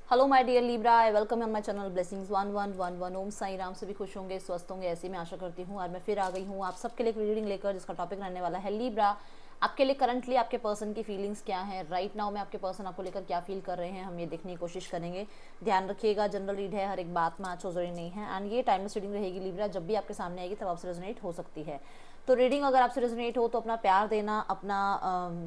Hello my dear Libra, I welcome on my channel blessings 1111। Om Sai Ram. सभी खुश होंगे, स्वस्थ होंगे, ऐसी मैं आशा करती हूँ। और मैं फिर आ गई हूँ आप सबके लिए एक रीडिंग लेकर, जिसका टॉपिक रहने वाला है लिब्रा। आपके लिए करंटली आपके पर्सन की फीलिंग्स क्या है, राइट नाउ में आपके पर्सन आपको लेकर क्या फील कर रहे हैं, हम ये देखने की कोशिश करेंगे। ध्यान रखिएगा, जनरल रीड है, हर एक बात मैच हो जरूरी नहीं है। एंड ये टाइमलेस रीडिंग रहेगी लिब्रा, जब भी आपके सामने आएगी तब आपसे रेजोनेट हो सकती है। तो रीडिंग अगर आपसे रेजोनेट हो तो अपना प्यार देना, अपना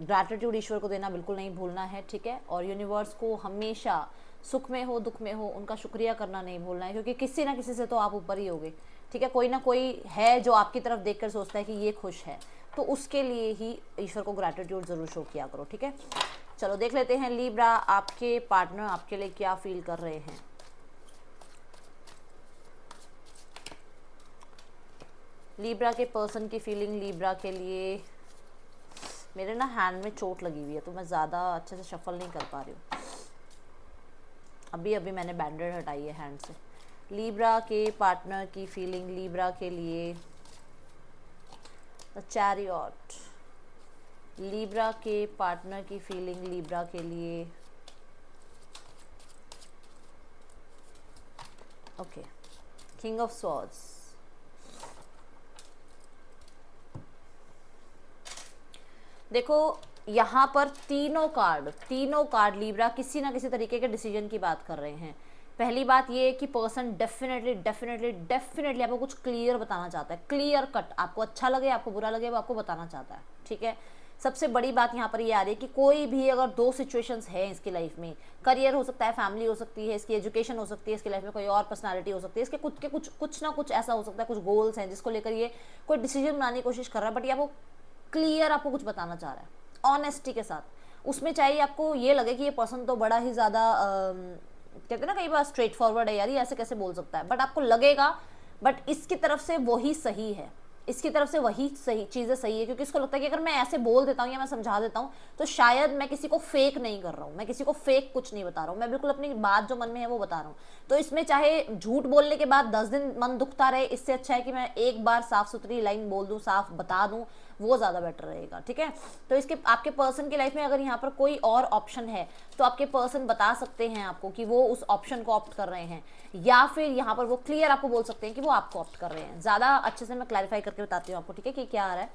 ग्रैटिट्यूड ईश्वर को देना बिल्कुल नहीं भूलना है, ठीक है। और यूनिवर्स को हमेशा सुख में हो दुख में हो उनका शुक्रिया करना नहीं भूलना है, क्योंकि किसी ना किसी से तो आप ऊपर ही होगे, ठीक है। कोई ना कोई है जो आपकी तरफ देखकर सोचता है कि ये खुश है, तो उसके लिए ही ईश्वर को ग्रैटिट्यूड जरूर शो किया करो, ठीक है। चलो देख लेते हैं लिब्रा, आपके पार्टनर आपके लिए क्या फील कर रहे हैं। लिब्रा के पर्सन की फीलिंग लिब्रा के लिए। मेरे ना हैंड में चोट लगी हुई है तो मैं ज़्यादा अच्छे से शफल नहीं कर पा रही हूँ। अभी अभी मैंने बैंडेड हटाई है हैंड से। लिब्रा के पार्टनर की फीलिंग लिब्रा के लिए। The chariot. लिब्रा के पार्टनर की फीलिंग लिब्रा के लिए। Okay, king of swords. देखो यहाँ पर तीनों कार्ड लिब्रा किसी ना किसी तरीके के डिसीजन की बात कर रहे हैं। पहली बात ये है कि पर्सन डेफिनेटली डेफिनेटली डेफिनेटली आपको कुछ क्लियर बताना चाहता है, क्लियर कट। आपको अच्छा लगे आपको बुरा लगे वो आपको बताना चाहता है, ठीक है। सबसे बड़ी बात यहाँ पर ये आ रही है कि कोई भी अगर दो सिचुएशंस है इसकी लाइफ में, करियर हो सकता है, फैमिली हो सकती है, इसकी एजुकेशन हो सकती है, इसकी लाइफ में कोई और पर्सनालिटी हो सकती है, इसके कुछ ना कुछ ऐसा हो सकता है, कुछ गोल्स हैं जिसको लेकर ये कोई डिसीजन बनाने की कोशिश कर रहा है, बट ये आपको क्लियर आपको कुछ बताना चाह रहा है ऑनेस्टी के साथ। उसमें चाहिए आपको ये लगे कि ये पर्सन तो बड़ा ही ज़्यादा कहते हैं ना कई बार स्ट्रेट फॉरवर्ड है, यार ये ऐसे कैसे बोल सकता है, बट आपको लगेगा बट इसकी तरफ से वही सही है, इसकी तरफ से वही सही चीज़ें सही है, क्योंकि इसको लगता है कि अगर मैं ऐसे बोल देता हूँ या मैं समझा देता हूँ तो शायद मैं किसी को फेक नहीं कर रहा हूँ, मैं किसी को फेक कुछ नहीं बता रहा हूँ, मैं बिल्कुल अपनी बात जो मन में है वो बता रहा हूँ। तो इसमें चाहे झूठ बोलने के बाद 10 दिन मन दुखता रहे, इससे अच्छा है कि मैं एक बार साफ सुथरी लाइन बोल दूँ, साफ बता दूँ, वो ज़्यादा बेटर रहेगा, ठीक है। तो इसके आपके पर्सन की लाइफ में अगर यहाँ पर कोई और ऑप्शन है तो आपके पर्सन बता सकते हैं आपको कि वो उस ऑप्शन को ऑप्ट कर रहे हैं, या फिर यहाँ पर वो क्लियर आपको बोल सकते हैं कि वो आपको ऑप्ट कर रहे हैं। ज़्यादा अच्छे से मैं क्लैरिफाई करके बताती हूँ आपको, ठीक है, कि क्या आ रहा है।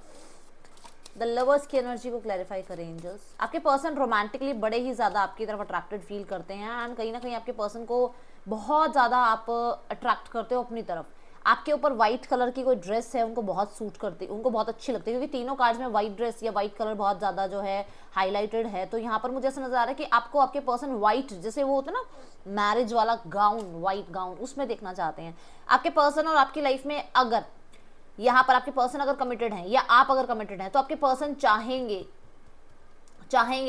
द लवर्स की एनर्जी को क्लैरिफाई करें एंजल्स। आपके पर्सन रोमांटिकली बड़े ही ज़्यादा आपकी तरफ अट्रैक्टेड फील करते हैं, एंड कहीं ना कहीं आपके पर्सन को बहुत ज़्यादा आप अट्रैक्ट करते हो अपनी तरफ। आपके ऊपर व्हाइट कलर की कोई ड्रेस है उनको बहुत सूट करती, उनको बहुत अच्छी लगती है, क्योंकि तीनों कार्ड्स में व्हाइट ड्रेस या व्हाइट कलर बहुत ज़्यादा जो है हाईलाइटेड है। तो यहाँ पर मुझे ऐसा नजर आ रहा है कि आपको आपके पर्सन व्हाइट, जैसे वो होता है ना मैरिज वाला गाउन, व्हाइट गाउन, उसमें देखना चाहते हैं। आपके पर्सन और आपकी लाइफ में अगर यहाँ पर आपके पर्सन अगर कमिटेड हैं या आप अगर कमिटेड हैं तो आपके पर्सन चाहेंगे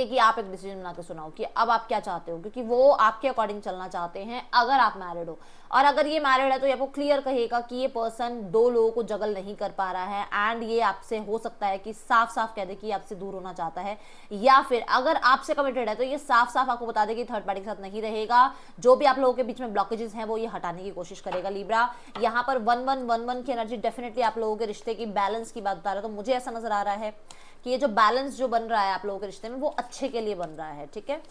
कि आप एक डिसीजन बना के सुनाओ कि अब आप क्या चाहते हो, क्योंकि वो आपके अकॉर्डिंग चलना चाहते हैं अगर आप मैरिड हो। और अगर ये मैरिड है तो ये आपको क्लियर कहेगा कि ये पर्सन दो लोगों को जगल नहीं कर पा रहा है, एंड ये आपसे हो सकता है कि साफ साफ कह दे कि आपसे दूर होना चाहता है, या फिर अगर आपसे कमिटेड है तो ये साफ साफ आपको बता दे कि थर्ड पार्टी के साथ नहीं रहेगा। जो भी आप लोगों के बीच में ब्लॉकेजेस हैं वो ये हटाने की कोशिश करेगा लिब्रा। यहाँ पर 1111 की एनर्जी डेफिनेटली आप लोगों के रिश्ते की बैलेंस की बात बता रहा है। तो मुझे ऐसा नजर आ रहा है कि ये जो बैलेंस जो बन रहा है आप लोगों के रिश्ते में वो अच्छे के लिए बन रहा है, ठीक है।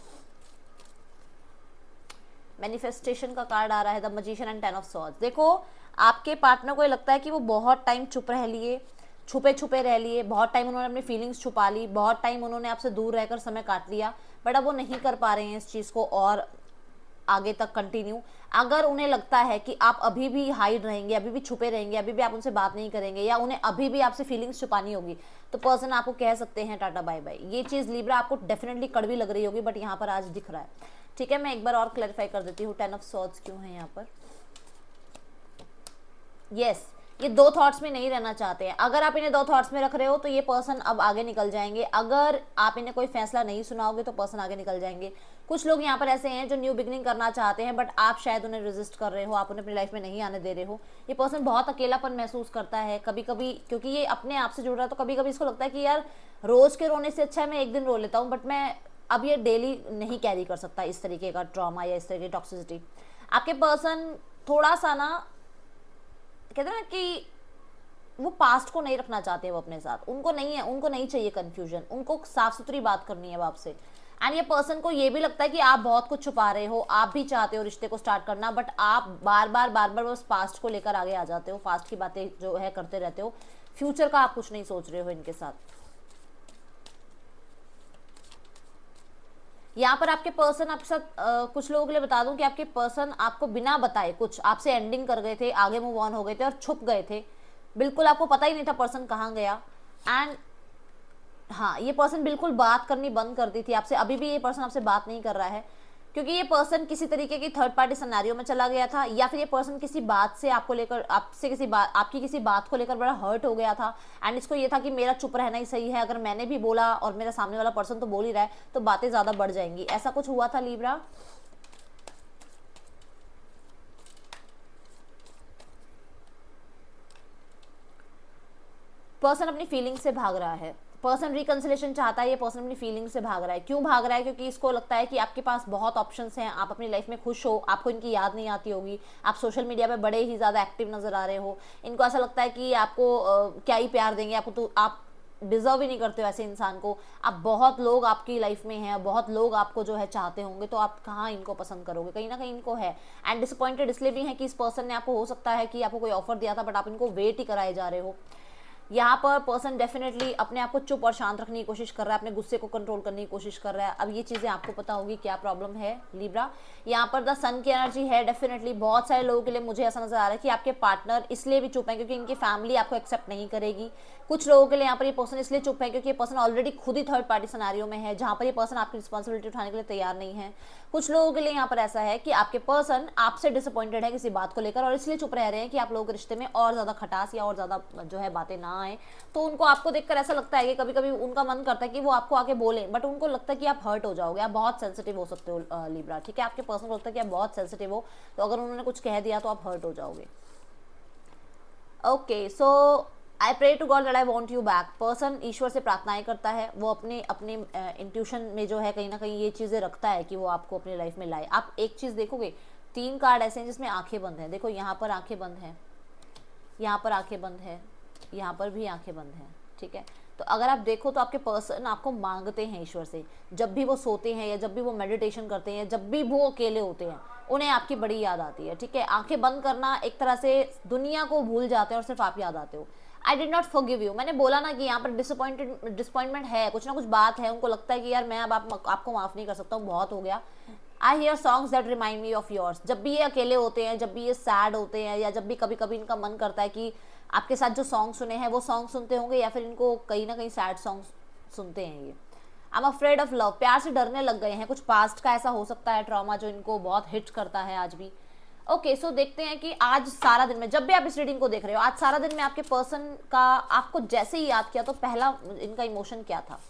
मैनिफेस्टेशन का कार्ड आ रहा है the magician and 10 of swords. देखो आपके पार्टनर को ये लगता है कि वो बहुत टाइम चुप रह लिए, छुपे छुपे रह लिए, बहुत टाइम उन्होंने अपनी फीलिंग्स छुपा ली, बहुत टाइम उन्होंने आपसे दूर रहकर समय काट लिया, बट अब वो नहीं कर पा रहे हैं इस चीज़ को और आगे तक कंटिन्यू। अगर उन्हें लगता है कि आप अभी भी हाइड रहेंगे, अभी भी छुपे रहेंगे, अभी भी आप उनसे बात नहीं करेंगे, या उन्हें अभी भी आपसे फीलिंग्स छुपानी होगी, तो पर्सन आपको कह सकते हैं टाटा बाय बाय। ये चीज़ लिब्रा आपको डेफिनेटली कड़वी लग रही होगी, बट यहाँ पर आज दिख रहा है, ठीक है। मैं एक बार और क्लैरिफाई कर देती हूँ 10 ऑफ स्वॉर्ड्स क्यों है यहाँ पर। यस, ये दो थॉट्स में नहीं रहना चाहते हैं। अगर आप इन्हें दो थॉट्स में रख रहे हो तो ये पर्सन अब आगे निकल जाएंगे। अगर आप इन्हें कोई फैसला नहीं सुनाओगे तो पर्सन आगे निकल जाएंगे। कुछ लोग यहाँ पर ऐसे हैं जो न्यू बिगनिंग करना चाहते हैं, बट आप शायद उन्हें रेजिस्ट कर रहे हो, आप उन्हें अपनी लाइफ में नहीं आने दे रहे हो। ये पर्सन बहुत अकेलापन महसूस करता है कभी कभी, क्योंकि ये अपने आप से जुड़ रहा है, तो कभी कभी इसको लगता है कि यार रोज के रोने से अच्छा है मैं एक दिन रो लेता हूँ, बट मैं अब ये डेली नहीं कैरी कर सकता इस तरीके का ट्रॉमा या इस तरीके की टॉक्सिसिटी। आपके पर्सन थोड़ा सा ना कहते हैं ना कि वो पास्ट को नहीं रखना चाहते वो अपने साथ, उनको नहीं है, उनको नहीं चाहिए कन्फ्यूजन, उनको साफ सुथरी बात करनी है अब आपसे। एंड ये पर्सन को ये भी लगता है कि आप बहुत कुछ छुपा रहे हो, आप भी चाहते हो रिश्ते को स्टार्ट करना, बट आप बार बार बस पास्ट को लेकर आगे आ जाते हो, पास्ट की बातें जो है करते रहते हो, फ्यूचर का आप कुछ नहीं सोच रहे हो इनके साथ। यहाँ पर आपके पर्सन आपके साथ कुछ लोगों के लिए बता दूं कि आपके पर्सन आपको बिना बताए कुछ आपसे एंडिंग कर गए थे, आगे मूव ऑन हो गए थे और छुप गए थे, बिल्कुल आपको पता ही नहीं था पर्सन कहाँ गया। एंड हाँ, ये पर्सन बिल्कुल बात करनी बंद कर दी थी आपसे, अभी भी ये पर्सन आपसे बात नहीं कर रहा है, क्योंकि ये पर्सन किसी तरीके की थर्ड पार्टी सिनेरियो में चला गया था, या फिर ये पर्सन किसी बात से आपको लेकर, आपसे किसी बात, आपकी किसी बात को लेकर बड़ा हर्ट हो गया था, एंड इसको ये था कि मेरा चुप रहना ही सही है, अगर मैंने भी बोला और मेरा सामने वाला पर्सन तो बोल ही रहा है तो बातें ज़्यादा बढ़ जाएंगी, ऐसा कुछ हुआ था लीब्रा। पर्सन अपनी फीलिंग से भाग रहा है, पर्सन रिकंसिलेशन चाहता है, ये पर्सन अपनी फीलिंग से भाग रहा है। क्यों भाग रहा है? क्योंकि इसको लगता है कि आपके पास बहुत ऑप्शंस हैं, आप अपनी लाइफ में खुश हो, आपको इनकी याद नहीं आती होगी, आप सोशल मीडिया पे बड़े ही ज़्यादा एक्टिव नज़र आ रहे हो, इनको ऐसा लगता है कि आपको क्या ही प्यार देंगे, आपको तो आप डिजर्व ही नहीं करते हो ऐसे इंसान को, आप बहुत लोग आपकी लाइफ में हैं, बहुत लोग आपको जो है चाहते होंगे, तो आप कहाँ इनको पसंद करोगे, कहीं ना कहीं इनको है। एंड डिसअपॉइंटेड इसलिए भी है कि इस पर्सन ने आपको, हो सकता है कि आपको कोई ऑफर दिया था बट आप इनको वेट ही कराए जा रहे हो। यहाँ पर पर्सन डेफिनेटली अपने आप को चुप और शांत रखने की कोशिश कर रहा है, अपने गुस्से को कंट्रोल करने की कोशिश कर रहा है। अब ये चीज़ें आपको पता होगी क्या प्रॉब्लम है लीब्रा। यहाँ पर द सन की एनर्जी है, डेफिनेटली बहुत सारे लोगों के लिए मुझे ऐसा नजर आ रहा है कि आपके पार्टनर इसलिए भी चुप है क्योंकि इनकी फैमिली आपको एक्सेप्ट नहीं करेगी। कुछ लोगों के लिए यहाँ पर ये पर्सन इसलिए चुप है क्योंकि ये पर्सन ऑलरेडी खुद ही थर्ड पार्टी सिनेरियो में है, जहाँ पर ये पर्सन आपकी रिस्पॉन्सिबिलिटी उठाने के लिए तैयार नहीं है। कुछ लोगों के लिए यहाँ पर ऐसा है कि आपके पर्सन आपसे डिसअपॉइंटेड है किसी बात को लेकर और इसलिए चुप रह रहे हैं कि आप लोगों के रिश्ते में और ज़्यादा खटास या और ज़्यादा जो है बातें ना आए। तो उनको आपको देखकर ऐसा लगता है कि कभी कभी उनका मन करता है कि वो आपको आके बोले, बट उनको लगता है कि आप हर्ट हो जाओगे, आप बहुत सेंसिटिव हो सकते हो लीब्रा, ठीक है। आपके पर्सन को लगता है कि आप बहुत सेंसिटिव हो, तो अगर उन्होंने कुछ कह दिया तो आप हर्ट हो जाओगे। Okay, so I pray to God that I want you back. Person ईश्वर से प्रार्थनाएं करता है, वो अपने अपने इंट्यूशन में जो है कहीं ना कहीं ये चीज़ें रखता है कि वो आपको अपनी लाइफ में लाए। आप एक चीज़ देखोगे, 3 कार्ड ऐसे हैं जिसमें आंखें बंद हैं, देखो यहाँ पर आंखें बंद हैं, यहाँ पर आंखें बंद है, यहाँ पर भी आंखें बंद हैं, ठीक है। तो अगर आप देखो तो आपके पर्सन आपको मांगते हैं ईश्वर से, जब भी वो सोते हैं या जब भी वो मेडिटेशन करते हैं, जब भी वो अकेले होते हैं, उन्हें आपकी बड़ी याद आती है, ठीक है। आंखें बंद करना एक तरह से दुनिया को भूल जाते हैं और सिर्फ आप याद आते हो। I did not forgive you, मैंने बोला ना कि यहाँ पर डिसअपॉइंटमेंट है, कुछ ना कुछ बात है, उनको लगता है कि यार मैं अब आपको माफ़ नहीं कर सकता हूँ, बहुत हो गया। I hear songs that remind me of yours. जब भी ये अकेले होते हैं, जब भी ये सैड होते हैं, या जब भी कभी कभी इनका मन करता है कि आपके साथ जो सॉन्ग सुने हैं वो सॉन्ग सुनते होंगे, या फिर इनको कहीं ना कहीं सैड सॉन्ग सुनते हैं ये। I am afraid of love, प्यार से डरने लग गए हैं, कुछ पास्ट का ऐसा हो सकता है ट्रॉमा जो इनको बहुत हिट करता है आज भी। ओके, सो देखते हैं कि आज सारा दिन में, जब भी आप इस रीडिंग को देख रहे हो, आज सारा दिन में आपके पर्सन का आपको जैसे ही याद किया तो पहला इनका इमोशन क्या था?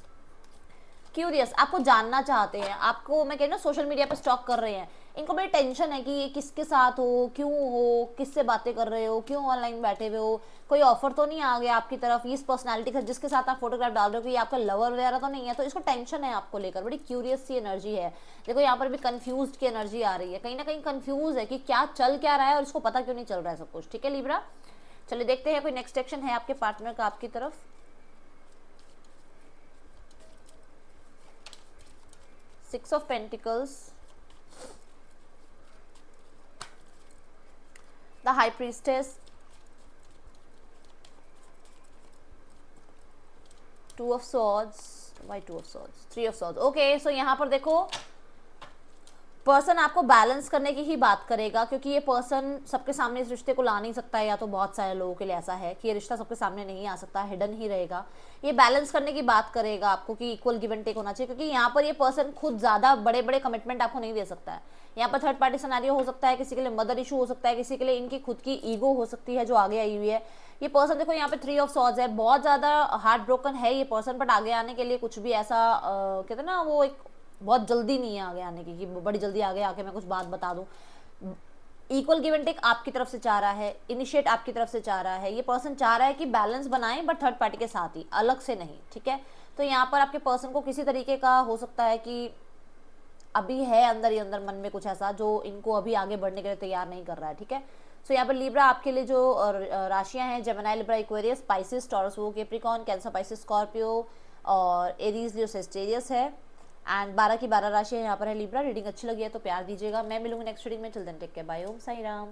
क्यूरियस, आपको जानना चाहते हैं, आपको मैं कह रही हूँ सोशल मीडिया पे स्टॉक कर रहे हैं, इनको बड़ी टेंशन है कि ये किसके साथ हो, क्यों हो, किससे बातें कर रहे हो, क्यों ऑनलाइन बैठे हुए हो, कोई ऑफर तो नहीं आ गया आपकी तरफ, इस पर्सनालिटी का जिसके साथ आप फोटोग्राफ डाल रहे हो कि ये आपका लवर वगैरह तो नहीं है, तो इसको टेंशन है आपको लेकर, बड़ी क्यूरियस सी एनर्जी है। देखो यहाँ पर भी कंफ्यूज की एनर्जी आ रही है, कहीं ना कहीं कंफ्यूज है कि क्या चल क्या रहा है और इसको पता क्यों नहीं चल रहा है सब कुछ, ठीक है लीब्रा। चलिए देखते हैं कोई नेक्स्ट एक्शन है आपके पार्टनर का आपकी तरफ। Six of Pentacles, the High Priestess, Two of Swords, why Two of Swords, Three of Swords। Okay, so यहाँ पर देखो पर्सन आपको बैलेंस करने की ही बात करेगा, क्योंकि ये पर्सन सबके सामने इस रिश्ते को ला नहीं सकता है, या तो बहुत सारे लोगों के लिए ऐसा है कि ये रिश्ता सबके सामने नहीं आ सकता, हिडन ही रहेगा। ये बैलेंस करने की बात करेगा आपको कि इक्वल गिव एंड टेक होना चाहिए, क्योंकि यहाँ पर ये पर्सन खुद ज़्यादा बड़े बड़े कमिटमेंट आपको नहीं दे सकता है। यहाँ पर थर्ड पार्टी सिनेरियो हो सकता है, किसी के लिए मदर इशू हो सकता है, किसी के लिए इनकी खुद की ईगो हो सकती है जो आगे आई हुई है। ये पर्सन देखो यहाँ पे 3 ऑफ सॉर्ड्स है, बहुत ज़्यादा हार्ट ब्रोकन है ये पर्सन, बट आगे आने के लिए कुछ भी ऐसा कहते हैं ना, वो एक बहुत जल्दी नहीं है आगे आने की कि बड़ी जल्दी आगे आके मैं कुछ बात बता दूं। इक्वल गिव एंड टेक आपकी तरफ से चाह रहा है, इनिशिएट आपकी तरफ से चाह रहा है, ये पर्सन चाह रहा है कि बैलेंस बनाएं, बट थर्ड पार्टी के साथ ही, अलग से नहीं, ठीक है। तो यहाँ पर आपके पर्सन को किसी तरीके का हो सकता है कि अभी है अंदर ही अंदर मन में कुछ ऐसा जो इनको अभी आगे बढ़ने के लिए तैयार नहीं कर रहा है, ठीक है। सो यहाँ पर लीब्रा आपके लिए जो राशियाँ हैं, Gemini, Libra, Aquarius, Pisces, Taurus, वो, कैप्रिकॉर्न, कैंसर, पाइसिस, स्कॉर्पियो और एरीज, लियो, सेजिटेरियस है। एंड 12 की 12 राशि यहाँ पर है लिब्रा। रीडिंग अच्छी लगी है तो प्यार दीजिएगा। मैं मिलूंगी नेक्स्ट रीडिंग में। चिल्ड्रन टेक केयर, बाय, ओम साई राम।